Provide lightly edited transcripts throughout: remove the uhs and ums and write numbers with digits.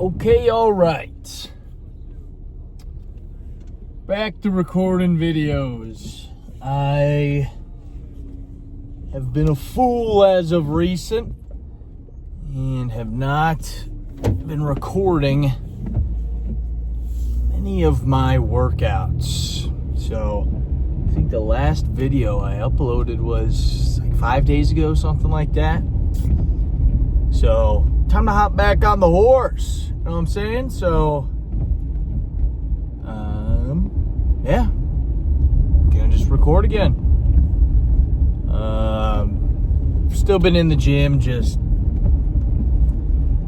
Okay, all right. Back to recording videos. I have been a fool as of recent and have not been recording any of my workouts. So I think the last video I uploaded was like 5 days ago, something like that. So time to hop back on the horse. You know what I'm saying? So, yeah. Gonna just record again. Still been in the gym, just,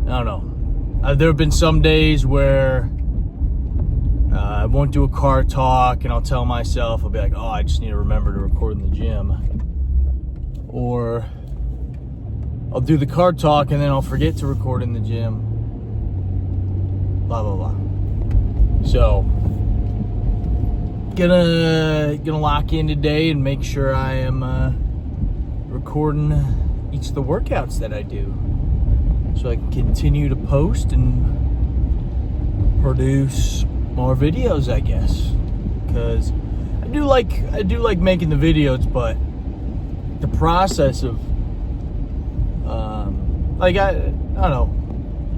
I don't know. There have been some days where I won't do a car talk and I'll tell myself, I'll be like, oh, I just need to remember to record in the gym. Or I'll do the car talk and then I'll forget to record in the gym. Blah, blah, blah. So, gonna lock in today and make sure I am recording each of the workouts that I do, so I can continue to post and produce more videos, I guess. Because I do like making the videos, but the process of I don't know,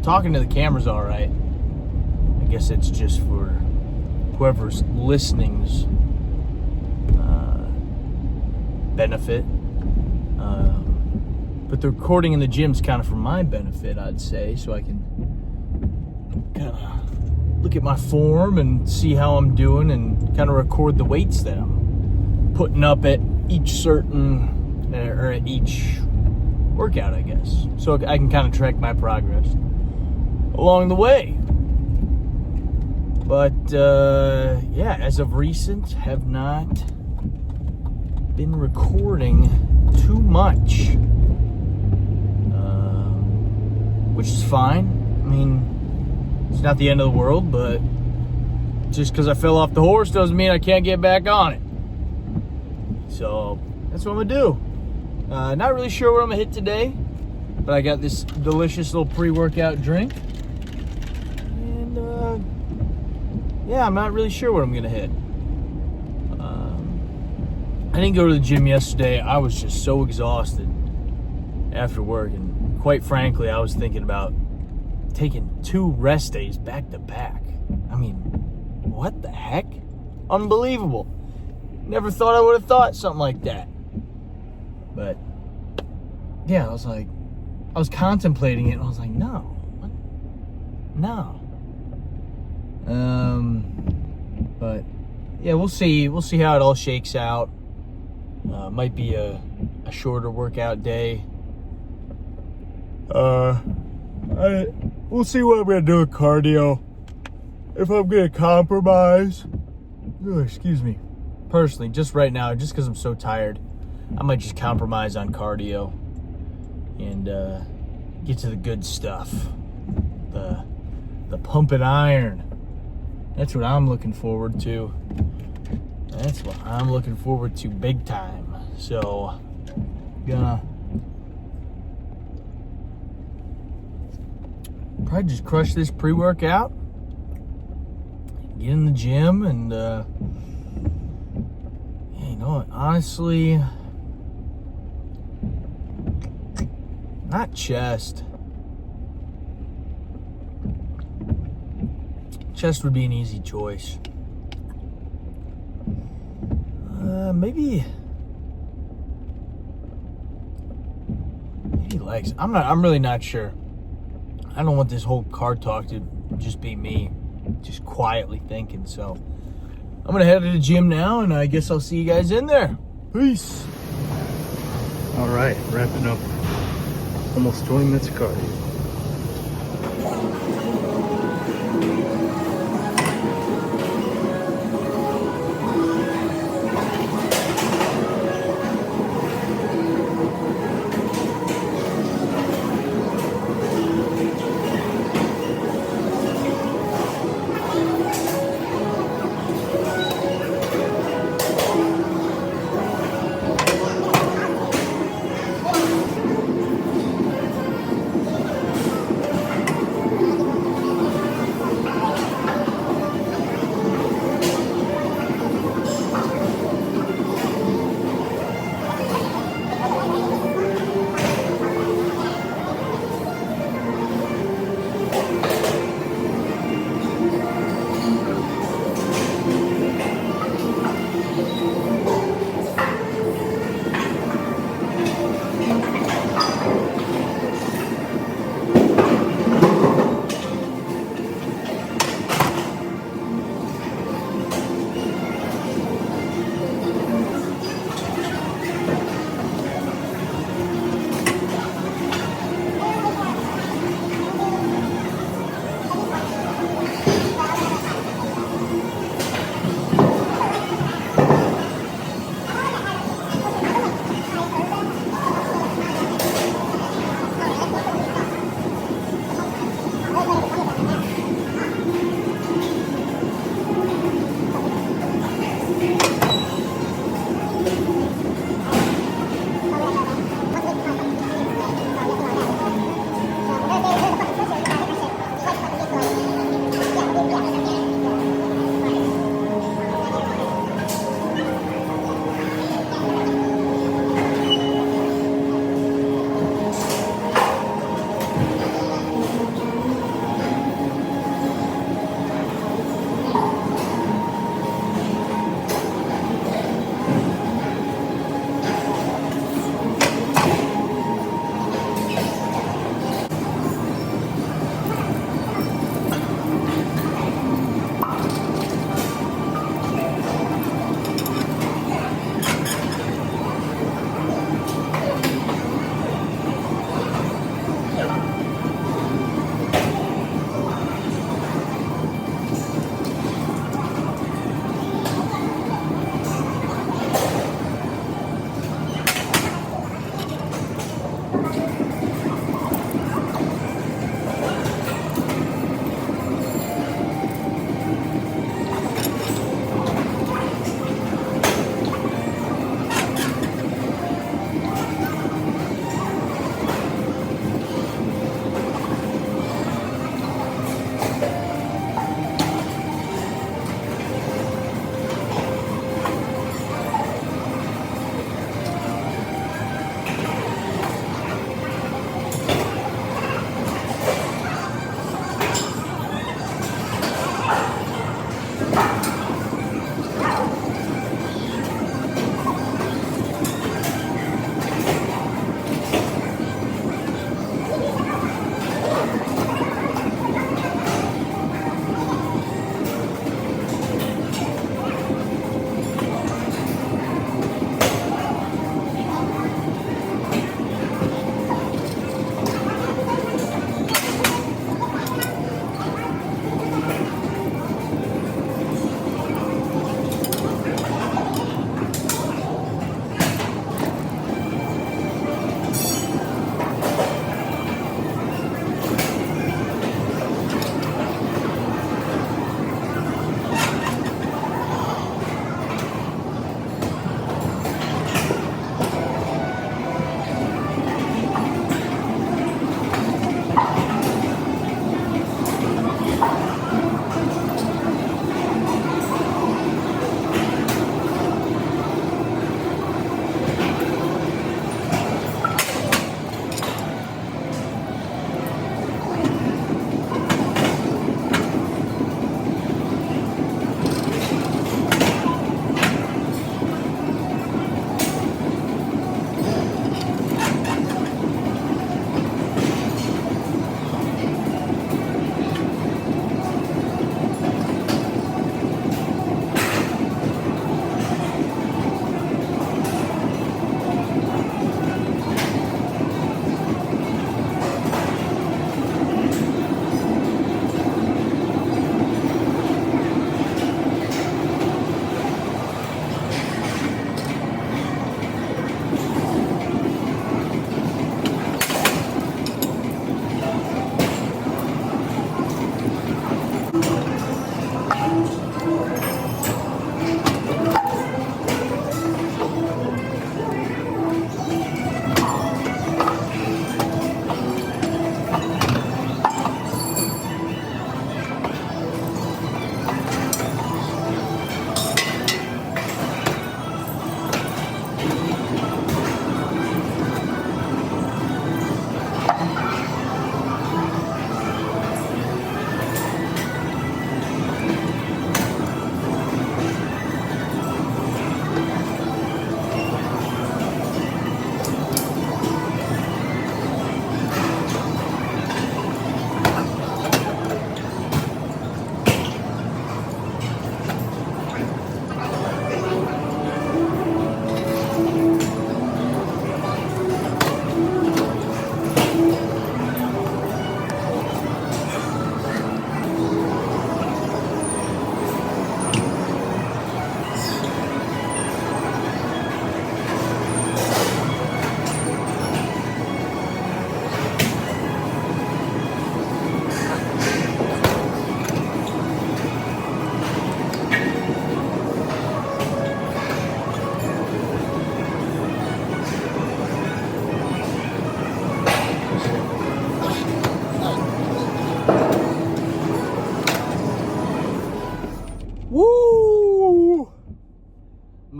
talking to the camera's all right. I guess it's just for whoever's listening's benefit. But the recording in the gym's kind of for my benefit, I'd say, so I can kind of look at my form and see how I'm doing and kind of record the weights that I'm putting up at each certain, or at each workout, I guess. So I can kind of track my progress along the way. But, yeah, as of recent, have not been recording too much. Which is fine. I mean, it's not the end of the world, but just because I fell off the horse doesn't mean I can't get back on it. So, that's what I'm going to do. Not really sure what I'm going to hit today, but I got this delicious little pre-workout drink. And, yeah, I'm not really sure what I'm going to hit. I didn't go to the gym yesterday. I was just so exhausted after work. And quite frankly, I was thinking about taking 2 rest days back to back. I mean, what the heck? Unbelievable. Never thought I would have thought something like that. But, yeah, I was contemplating it, and I was like, no. What? No. But yeah, we'll see how it all shakes out. Might be a shorter workout day. We'll see what I'm gonna do with cardio. If I'm gonna compromise. Oh, excuse me. Personally, just right now, just because I'm so tired, I might just compromise on cardio and get to the good stuff. The pumping iron. That's what I'm looking forward to. That's what I'm looking forward to big time. So, gonna probably just crush this pre-workout, get in the gym, and yeah, you know what, honestly, not chest. Chest would be an easy choice. Maybe legs. I'm really not sure. I don't want this whole car talk to just be me just quietly thinking. So I'm gonna head to the gym now, and I guess I'll see you guys in there. Peace. All right, wrapping up almost 20 minutes of cardio.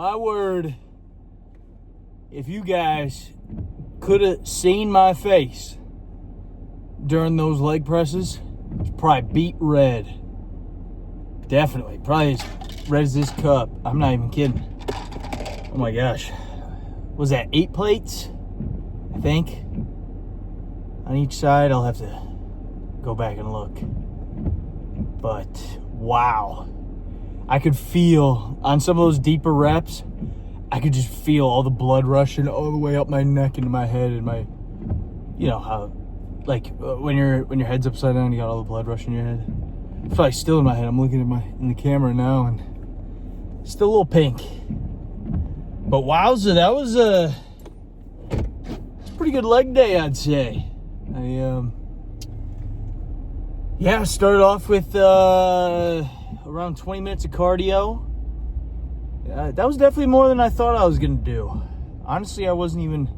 my word, if you guys could have seen my face during those leg presses, it's probably beet red. Definitely. Probably as red as this cup. I'm not even kidding. Oh my gosh. Was that 8 plates? I think. On each side, I'll have to go back and look. But wow. I could feel on some of those deeper reps, I could just feel all the blood rushing all the way up my neck into my head and my, you know how, like when your head's upside down, you got all the blood rushing your head. It's probably still in my head. I'm looking at in the camera now and still a little pink. But wowza, that was a pretty good leg day, I'd say. I started off with around 20 minutes of cardio. That was definitely more than I thought I was gonna do. Honestly, I wasn't even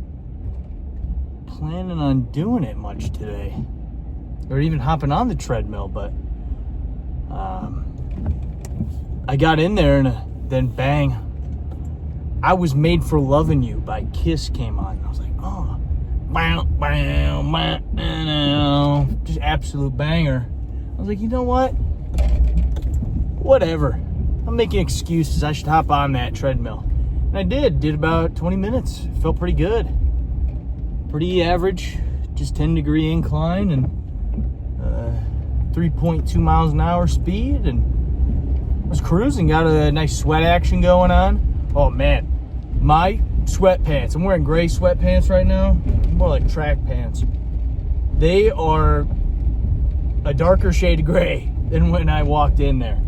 planning on doing it much today, or even hopping on the treadmill, but I got in there and then bang, I Was Made for Loving You by Kiss came on. I was like, oh, just absolute banger. I was like, you know what? Whatever. I'm making excuses. I should hop on that treadmill. And I did about 20 minutes. Felt pretty good. Pretty average, just 10-degree incline and 3.2 miles an hour speed, and I was cruising, got a nice sweat action going on. Oh man, my sweatpants, I'm wearing gray sweatpants right now, more like track pants. They are a darker shade of gray than when I walked in there.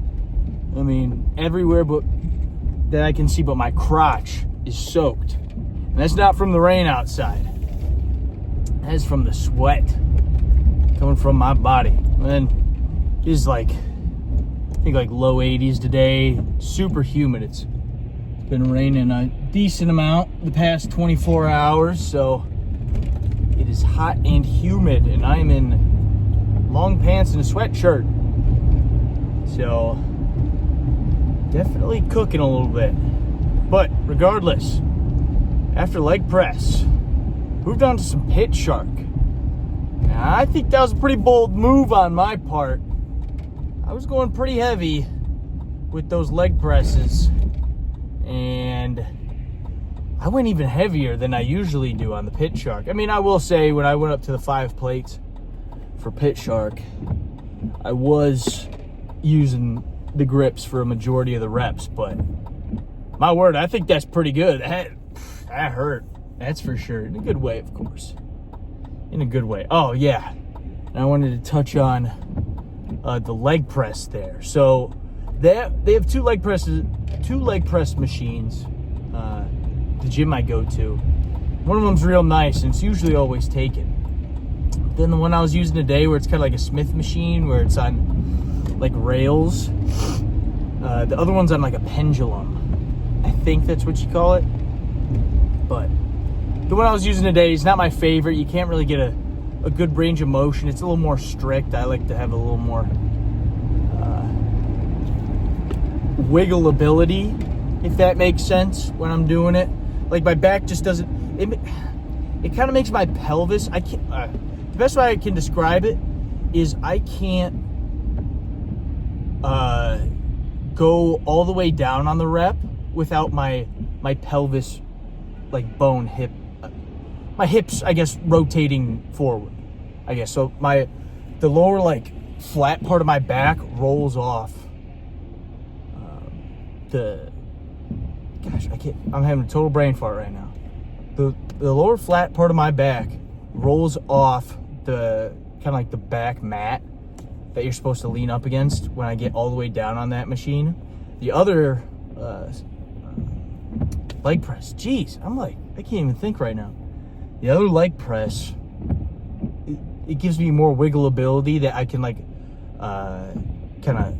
I mean, everywhere but that I can see but my crotch is soaked. And that's not from the rain outside. That's from the sweat coming from my body. And then it's like, I think like low 80s today, super humid. It's been raining a decent amount the past 24 hours, so it is hot and humid, and I'm in long pants and a sweatshirt. So definitely cooking a little bit. But regardless, after leg press, moved on to some pit shark. Now, I think that was a pretty bold move on my part. I was going pretty heavy with those leg presses, and I went even heavier than I usually do on the pit shark. I mean, I will say when I went up to the 5 plates for pit shark, I was using the grips for a majority of the reps, but my word, I think that's pretty good. That hurt. That's for sure. In a good way, of course. In a good way. Oh, yeah. And I wanted to touch on the leg press there. So they have two leg press machines. The gym I go to. One of them's real nice, and it's usually always taken. Then the one I was using today, where it's kind of like a Smith machine, where it's on like rails. The other one's on like a pendulum. I think that's what you call it. But the one I was using today is not my favorite. You can't really get a good range of motion. It's a little more strict. I like to have a little more wiggleability, if that makes sense, when I'm doing it. Like my back just doesn't, it kind of makes my pelvis, I can't, the best way I can describe it is I can't go all the way down on the rep without my pelvis, like bone, hip, my hips, I guess, rotating forward, I guess. So the lower, like, flat part of my back rolls off I'm having a total brain fart right now. The lower flat part of my back rolls off the kind of like the back mat that you're supposed to lean up against when I get all the way down on that machine. The other leg press, geez, I can't even think right now. The other leg press, it gives me more wiggle ability that I can, like, kind of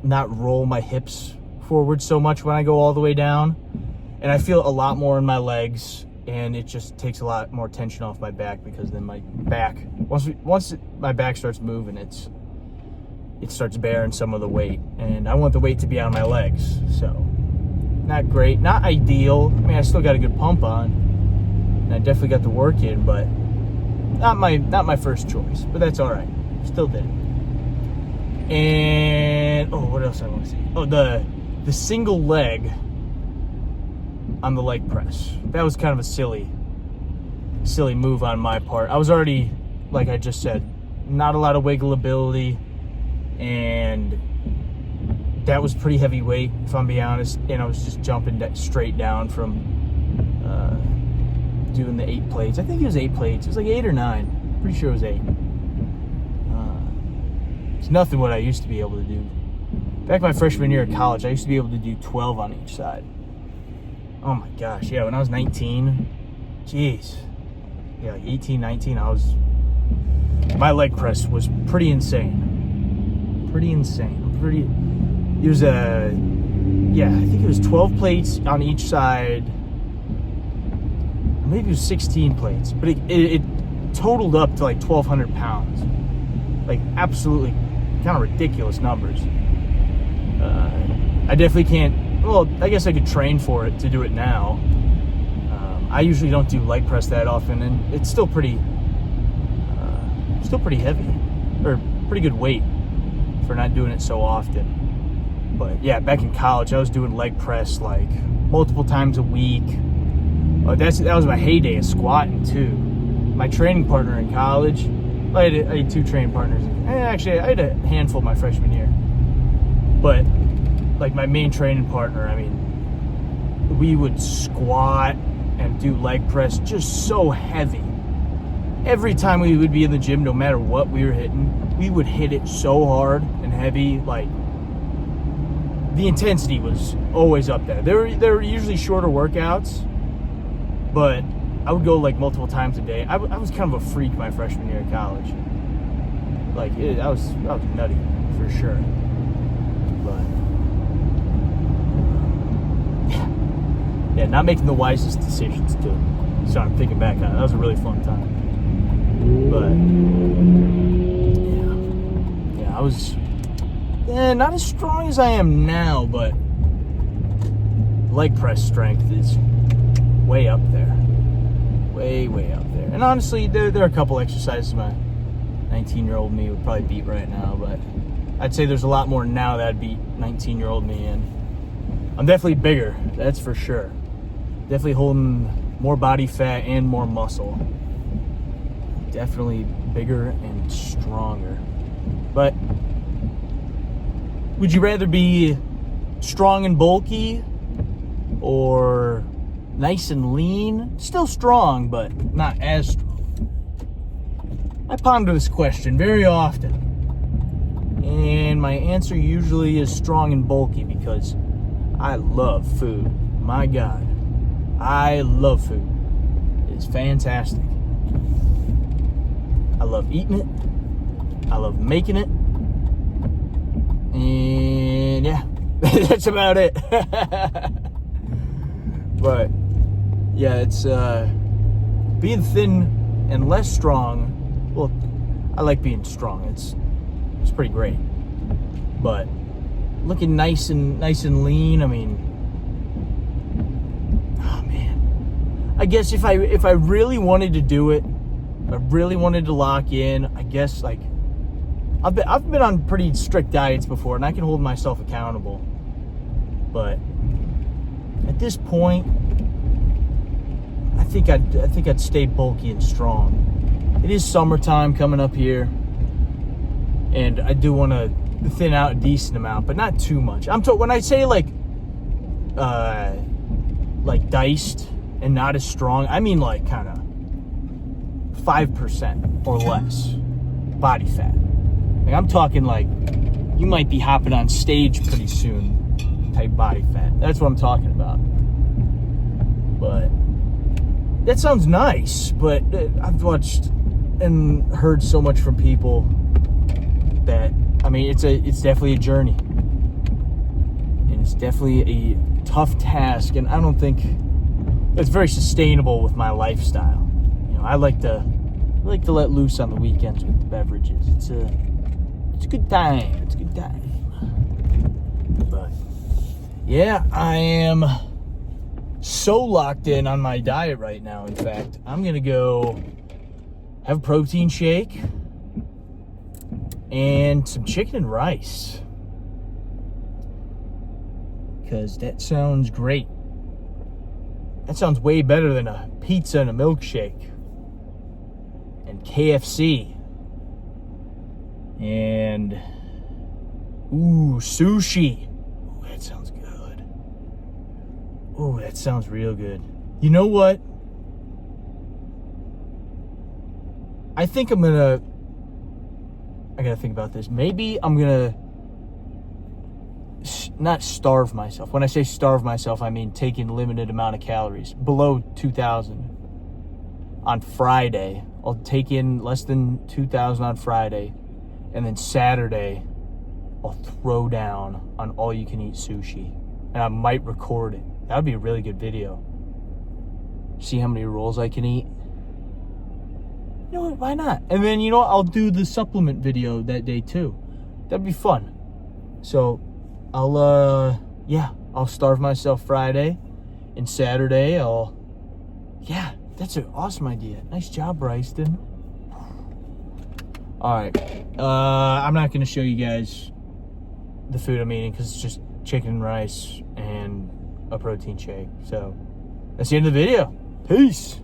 not roll my hips forward so much when I go all the way down. And I feel a lot more in my legs, and it just takes a lot more tension off my back, because then my back, once my back starts moving, it starts bearing some of the weight, and I want the weight to be on my legs. So not great, not ideal. I mean, I still got a good pump on, and I definitely got the work in, but not my first choice. But that's all right. Still did it. And what else I want to say? Oh, the single leg on the leg press. That was kind of a silly move on my part. I was already, like I just said, not a lot of wiggle ability, and that was pretty heavy weight, if I'm being honest, and I was just jumping straight down from doing the 8 plates. I think it was 8 plates. It was like 8 or 9. Pretty sure it was 8. It's nothing what I used to be able to do. Back my freshman year of college, I used to be able to do 12 on each side. Oh my gosh, yeah, when I was 19, jeez. Yeah, like 18, 19, my leg press was pretty insane. It was I think it was 12 plates on each side. Maybe it was 16 plates, but it totaled up to like 1,200 pounds. Like absolutely kind of ridiculous numbers. I definitely can't, well, I guess I could train for it to do it now. I usually don't do leg press that often, and it's still pretty heavy, or pretty good weight for not doing it so often. But yeah, back in college, I was doing leg press like multiple times a week. That was my heyday of squatting too. My training partner in college, I had 2 training partners. Actually, I had a handful my freshman year. But like my main training partner, I mean, we would squat and do leg press just so heavy. Every time we would be in the gym, no matter what we were hitting, we would hit it so hard and heavy. Like the intensity was always up there. There were usually shorter workouts, but I would go like multiple times a day. I was kind of a freak my freshman year of college. Like I was nutty for sure. But yeah, not making the wisest decisions too. So I'm thinking back on it. That was a really fun time. But yeah, I was not as strong as I am now, but leg press strength is way up there. Way up there. And honestly, there are a couple exercises my 19-year-old me would probably beat right now, but I'd say there's a lot more now that I'd beat 19-year-old me in. I'm definitely bigger, that's for sure. Definitely holding more body fat and more muscle. Definitely bigger and stronger. But would you rather be strong and bulky or nice and lean? Still strong, but not as strong. I ponder this question very often, and my answer usually is strong and bulky because I love food. My God, I love food. It's fantastic. I love eating it. I love making it. And yeah, that's about it. But yeah, it's being thin and less strong. Well, I like being strong. It's pretty great. But looking nice and lean, I mean, oh man. I guess if I really wanted to do it, I really wanted to lock in, I guess like I've been on pretty strict diets before, and I can hold myself accountable. But at this point, I think I'd stay bulky and strong. It is summertime coming up here, and I do want to thin out a decent amount, but not too much. When I say like diced and not as strong, I mean like kind of 5% or less body fat. Like I'm talking like you might be hopping on stage pretty soon type body fat. That's what I'm talking about. But that sounds nice, but I've watched and heard so much from people that, I mean, it's definitely a journey, and it's definitely a tough task, and I don't think it's very sustainable with my lifestyle. You know, I like to let loose on the weekends with the beverages. It's a good time. But Yeah, I am so locked in on my diet right now. In fact, I'm gonna go have a protein shake and some chicken and rice, because that sounds great. That sounds way better than a pizza and a milkshake and KFC and sushi. Ooh, that sounds good. Ooh, that sounds real good. You know what? I think I gotta think about this. Maybe I'm gonna not starve myself. When I say starve myself, I mean taking limited amount of calories, below 2,000 on Friday. I'll take in less than 2,000 on Friday, and then Saturday I'll throw down on all you can eat sushi, and I might record it. That would be a really good video. See how many rolls I can eat. You know what, why not? And then, you know what, I'll do the supplement video that day too. That'd be fun. So I'll starve myself Friday, and Saturday that's an awesome idea. Nice job, Bryson. All right, I'm not gonna show you guys the food I'm eating because it's just chicken and rice and a protein shake. So that's the end of the video. Peace.